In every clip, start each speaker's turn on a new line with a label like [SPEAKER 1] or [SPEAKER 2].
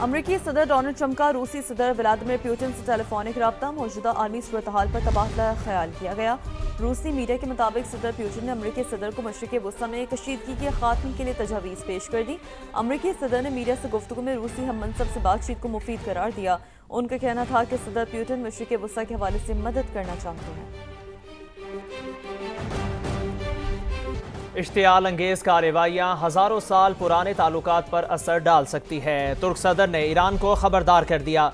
[SPEAKER 1] امریکی صدر Donald Trump کا روسی صدر ولادیمیر پوٹن سے ٹیلیفونک رابطہ، موجودہ عالمی صورتحال پر تبادلہ خیال کیا گیا۔ روسی میڈیا کے مطابق صدر پوٹن نے امریکی صدر کو مشرق وسطی میں کشیدگی کے خاتمے کے لیے تجاویز پیش کر دی۔ امریکی صدر نے میڈیا سے گفتگو میں روسی ہم منصب سے بات چیت کو مفید قرار دیا۔ ان کا کہنا تھا کہ صدر پوٹن مشرق وسطی کے حوالے سے مدد کرنا چاہتے ہیں۔
[SPEAKER 2] اشتعال انگیز کارروائیاں ہزاروں سال پرانے تعلقات پر اثر ڈال سکتی ہے۔ ترک صدر نے ایران کو خبردار کر دیا۔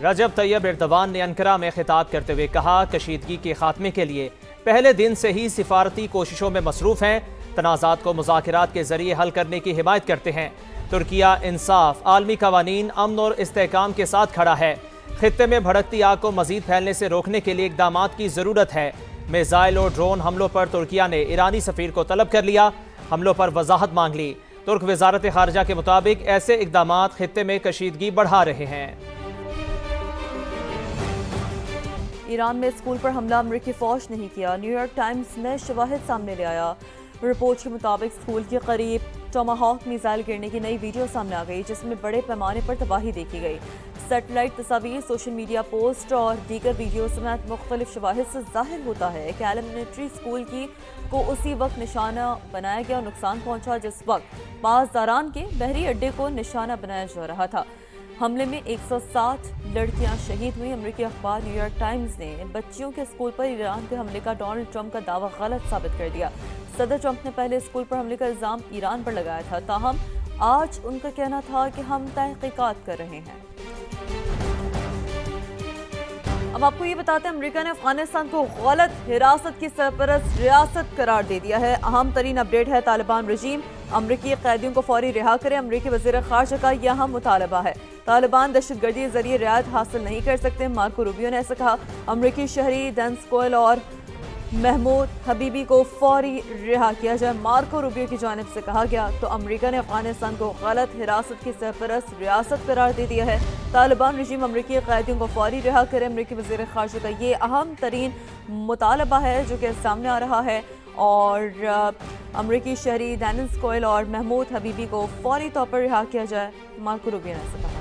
[SPEAKER 2] رجب طیب ایردوان نے انقرہ میں خطاب کرتے ہوئے کہا، کشیدگی کے خاتمے کے لیے پہلے دن سے ہی سفارتی کوششوں میں مصروف ہیں، تنازعات کو مذاکرات کے ذریعے حل کرنے کی حمایت کرتے ہیں۔ ترکیہ انصاف، عالمی قوانین، امن اور استحکام کے ساتھ کھڑا ہے۔ خطے میں بھڑکتی آگ کو مزید پھیلنے سے روکنے کے لیے اقدامات کی ضرورت ہے۔ میزائل اور ڈرون حملوں پر ترکیہ نے ایرانی سفیر کو طلب کر لیا، حملوں پر وضاحت مانگ لی۔ ترک وزارت خارجہ کے مطابق ایسے اقدامات خطے میں کشیدگی بڑھا رہے ہیں۔
[SPEAKER 1] ایران میں اسکول پر حملہ امریکی فوج نہیں کیا، نیو یارک ٹائمز نے شواہد سامنے لے آیا۔ رپورٹ کے مطابق اسکول کے قریب ٹوماہاک میزائل گرنے کی نئی ویڈیو سامنے آ گئی، جس میں بڑے پیمانے پر تباہی دیکھی گئی۔ سیٹلائٹ تصاویر، سوشل میڈیا پوسٹ اور دیگر ویڈیو سمیت مختلف شواہد سے ظاہر ہوتا ہے کہ ایلیمنٹری اسکول کو اسی وقت نشانہ بنایا گیا اور نقصان پہنچا جس وقت پاسداران کے بحری اڈے کو نشانہ بنایا جا رہا تھا۔ حملے میں 160 لڑکیاں شہید ہوئی۔ امریکی اخبار نیو یارک ٹائمز نے بچیوں کے اسکول پر ایران کے حملے کا ڈونلڈ ٹرمپ کا دعویٰ غلط ثابت کر دیا۔ صدر ٹرمپ نے پہلے اسکول پر حملے کا الزام ایران پر لگایا تھا، تاہم آج ان کا کہنا تھا کہ ہم تحقیقات کر رہے ہیں۔ اب آپ کو یہ بتاتے ہیں، امریکہ نے افغانستان کو غلط حراست کی سرپرست ریاست قرار دے دیا ہے۔ اہم ترین اپڈیٹ ہے، طالبان رجیم امریکی قیدیوں کو فوری رہا کرے۔ امریکی وزیر خارجہ کا یہ اہم مطالبہ ہے۔ طالبان دہشت گردی کے ذریعے رعایت حاصل نہیں کر سکتے، مارکو روبیو نے ایسا کہا۔ امریکی شہری ڈینس کوئل اور محمود حبیبی کو فوری رہا کیا جائے، مارکو روبیو کی جانب سے کہا گیا۔ تو امریکہ نے افغانستان کو غلط حراست کی سرپرست ریاست قرار دے دیا ہے۔ طالبان رجیم امریکی قیدیوں کو فوری رہا کرے، امریکی وزیر خارجہ کا یہ اہم ترین مطالبہ ہے جو کہ سامنے آ رہا ہے، اور امریکی شہری ڈینس کوئل اور محمود حبیبی کو فوری طور پر رہا کیا جائے، مارکو روبیو نے ایسا کہا۔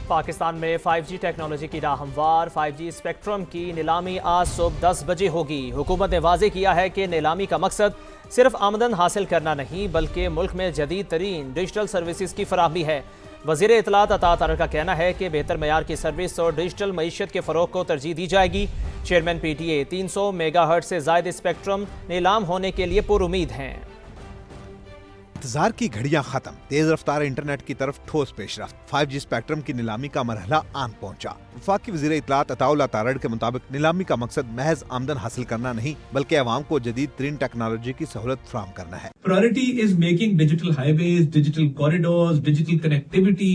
[SPEAKER 2] پاکستان میں 5G ٹیکنالوجی کی راہ ہموار، 5G اسپیکٹرم کی نیلامی آج صبح 10 بجے ہوگی۔ حکومت نے واضح کیا ہے کہ نیلامی کا مقصد صرف آمدن حاصل کرنا نہیں بلکہ ملک میں جدید ترین ڈیجیٹل سروسز کی فراہمی ہے۔ وزیر اطلاعات عطا طاہر کا کہنا ہے کہ بہتر معیار کی سروس اور ڈیجیٹل معیشت کے فروغ کو ترجیح دی جائے گی۔ Chairman P T A 300 mega hertz سے زائد اسپیکٹرم نیلام ہونے کے لیے پر امید ہیں۔
[SPEAKER 3] انتظار کی گھڑیاں ختم، تیز رفتار انٹرنیٹ کی طرف ٹھوس پیش رفت، 5G اسپیکٹرم کی نیلامی کا مرحلہ آن پہنچا۔ وفاقی وزیر اطلاعات عطاءاللہ تارڑ کے مطابق نیلامی کا مقصد محض آمدن حاصل کرنا نہیں بلکہ عوام کو جدید ترین ٹیکنالوجی کی سہولت فراہم کرنا ہے۔
[SPEAKER 4] Priority is making digital highways, digital corridors, digital connectivity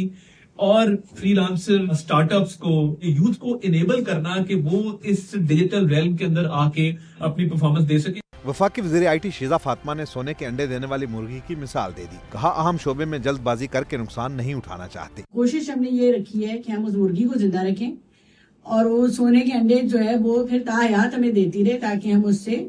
[SPEAKER 4] اور فری لانسر اسٹارٹ اپس کو، یوتھ کو انیبل کرنا کہ وہ اس ڈیجیٹل ریلم کے اندر آ کے اپنی پرفارمنس دے سکے۔
[SPEAKER 3] وفاقی وزیر آئی ٹی شیزہ فاطمہ نے سونے کے انڈے دینے والی مرغی کی مثال دے دی، کہا اہم شعبے میں جلد بازی کر کے نقصان نہیں اٹھانا چاہتے۔
[SPEAKER 5] کوشش ہم نے یہ رکھی ہے کہ ہم اس مرغی کو زندہ رکھیں اور وہ سونے کے انڈے جو ہے وہ پھر تاحیات ہمیں دیتی رہے تاکہ ہم اس سے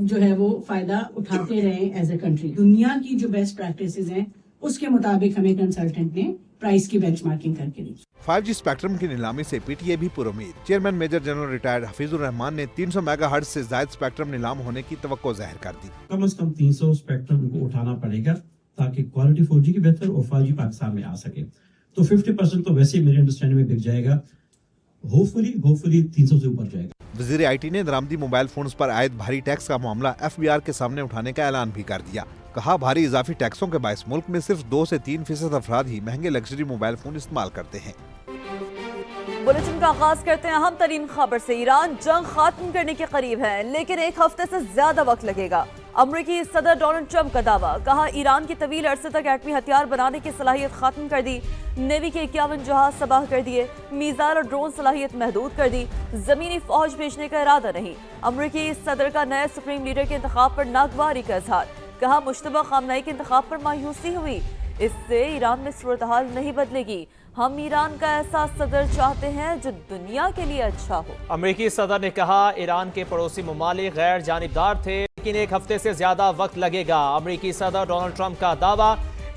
[SPEAKER 5] جو ہے وہ فائدہ اٹھاتے رہیں ایز اے کنٹری۔ دنیا کی جو بیسٹ پریکٹسز ہیں اس کے مطابق ہمیں کنسلٹنٹ نے پرائس کی بینچ مارکنگ کر کے دی۔
[SPEAKER 3] 5G اسپیکٹرم کی نیلامی سے پی ٹی اے بھی پر امید۔ Chairman major general retired Hafeez ur Rehman نے 300 میگا ہرٹز سے زائد اسپیکٹرم نیلام ہونے کی توقع ظاہر کر دی۔
[SPEAKER 6] کم از کم 300 اسپیکٹرم کو اٹھانا پڑے گا تاکہ کوالٹی 4G کی بہتر اور 5G پاکستان میں آ سکے۔ تو 50% تو ویسے میری انڈرسٹینڈنگ میں بک جائے گا، ہوپفلی 300 سے اوپر جائے گا۔
[SPEAKER 3] وزیر آئی ٹی نے درآمدی موبائل فونز پر عائد بھاری ٹیکس کا معاملہ FBR کے سامنے اٹھانے کا اعلان بھی کر دیا۔ کہا بھاری اضافی ٹیکسوں کے باعث ملک میں صرف 2 سے 3% افراد ہی مہنگے لگژری موبائل فون استعمال کرتے ہیں۔
[SPEAKER 1] بلیٹن کا آغاز کرتے ہیں اہم ترین خبر سے۔ ایران جنگ ختم کرنے کے قریب ہے لیکن 1 ہفتے سے زیادہ وقت لگے گا۔ امریکی صدر ڈونلڈ ٹرمپ کا دعویٰ، کہا ایران کی طویل عرصے تک ایٹمی ہتھیار بنانے کی صلاحیت ختم کر دی، نیوی کے 51 جہاز تباہ کر دیے، میزائل اور ڈرون صلاحیت محدود کر دی، زمینی فوج بھیجنے کا ارادہ نہیں۔ امریکی صدر کا نئے سپریم لیڈر کے انتخاب پر ناگواری کا اظہار، کہا مشتبہ خامنہئی کے انتخاب پر مایوسی ہوئی، اس سے ایران میں صورتحال نہیں بدلے گی، ہم ایران کا ایسا صدر چاہتے ہیں جو دنیا کے لیے اچھا ہو۔
[SPEAKER 2] امریکی صدر نے کہا ایران کے پڑوسی ممالک غیر جانبدار تھے لیکن 1 ہفتے سے زیادہ وقت لگے گا۔ امریکی صدر ڈونلڈ ٹرمپ کا دعویٰ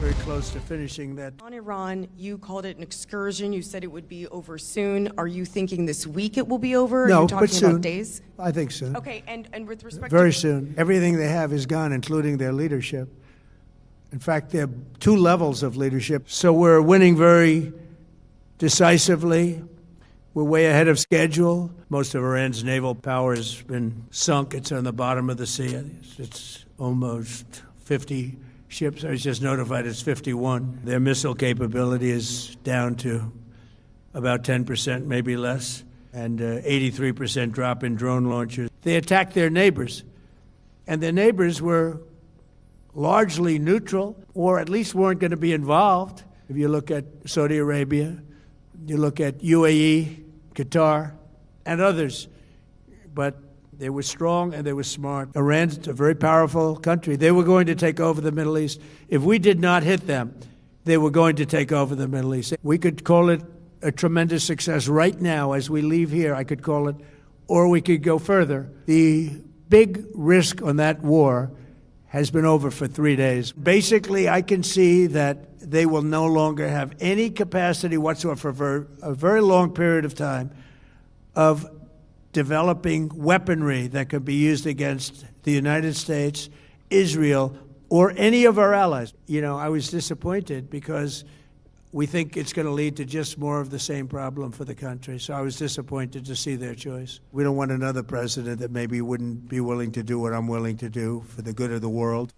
[SPEAKER 7] Very close to finishing that.
[SPEAKER 8] On Iran, you called it an excursion. You said it would be over soon. Are you thinking this week it will be over?
[SPEAKER 7] No,
[SPEAKER 8] Are you
[SPEAKER 7] but
[SPEAKER 8] talking
[SPEAKER 7] soon.
[SPEAKER 8] about days?
[SPEAKER 7] I think soon.
[SPEAKER 8] Okay, and with respect
[SPEAKER 7] Very
[SPEAKER 8] to
[SPEAKER 7] soon. Everything they have is gone, including their leadership. In fact, there are 2 levels of leadership. So we're winning very decisively. We're way ahead of schedule. Most of Iran's naval power has been sunk. It's on the bottom of the sea. It's almost 50 ships. I was just notified it's 51. Their missile capability is down to about 10%, maybe less, and 83% drop in drone launchers. They attacked their neighbors, and their neighbors were largely neutral, or at least weren't going to be involved. If you look at Saudi Arabia, you look at UAE, Qatar, and others. But they were strong and they were smart. Iran's a very powerful country. They were going to take over the Middle East. If we did not hit them, they were going to take over the Middle East. We could call it a tremendous success right now as we leave here. I could call it, or we could go further. The big risk on that war has been over for 3 days. Basically, I can see that they will no longer have any capacity whatsoever for a very long period of time of developing weaponry that could be used against the United States, Israel, or any of our allies. You know, I was disappointed because we think it's going to lead to just more of the same problem for the country. So I was disappointed to see their choice. We don't want another president that maybe wouldn't be willing to do what I'm willing to do for the good of the world.